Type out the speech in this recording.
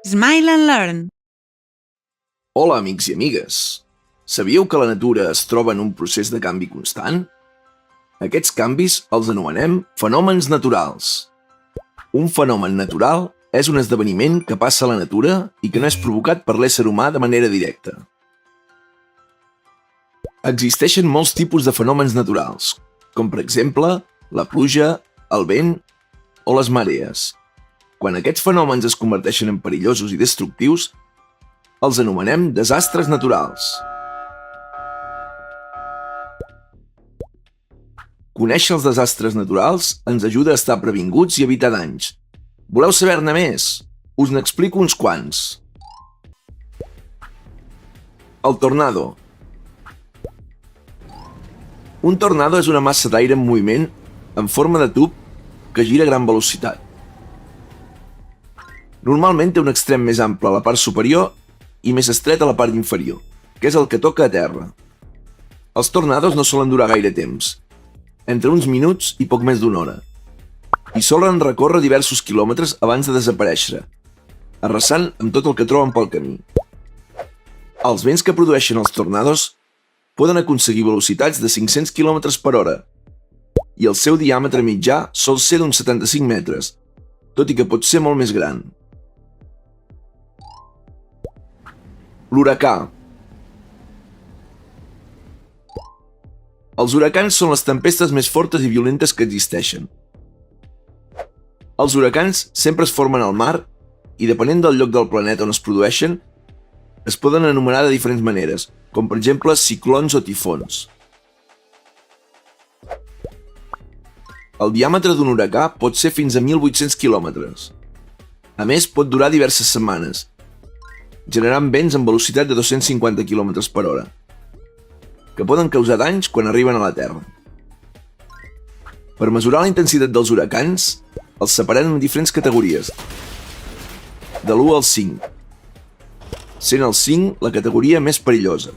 Smile and Learn. Hola, amics i amigues. Sabíeu que la natura es troba en un procés de canvi constant? Aquests canvis els anomenem fenòmens naturals. Un fenomen natural és un esdeveniment que passa a la natura i que no és provocat per l'ésser humà de manera directa. Existeixen molts tipus de fenòmens naturals, com per exemple la pluja, el vent o les marees. Quan aquests fenòmens es converteixen en perillosos i destructius, els anomenem desastres naturals. Conèixer els desastres naturals ens ajuda a estar previnguts i evitar danys. Voleu saber-ne més? Us n'explico uns quants. El tornado. Un tornado és una massa d'aire en moviment en forma de tub que gira a gran velocitat. Normalment té un extrem més ample a la part superior i més estret a la part inferior, que és el que toca a terra. Els tornados no solen durar gaire temps, entre uns minuts i poc més d'una hora, i solen recórrer diversos quilòmetres abans de desaparèixer, arrasant amb tot el que troben pel camí. Els vents que produeixen els tornados poden aconseguir velocitats de 500 km per hora, i el seu diàmetre mitjà sol ser d'uns 75 metres, tot i que pot ser molt més gran. L'huracà. Els huracans són les tempestes més fortes i violentes que existeixen. Els huracans sempre es formen al mar i, depenent del lloc del planeta on es produeixen, es poden anomenar de diferents maneres, com per exemple ciclons o tifons. El diàmetre d'un huracà pot ser fins a 1.800 quilòmetres. A més, pot durar diverses setmanes, generant vents amb velocitat de 250 km per hora, que poden causar danys quan arriben a la Terra. Per mesurar la intensitat dels huracans, els separem en diferents categories, de l'1 al 5, sent el 5 la categoria més perillosa.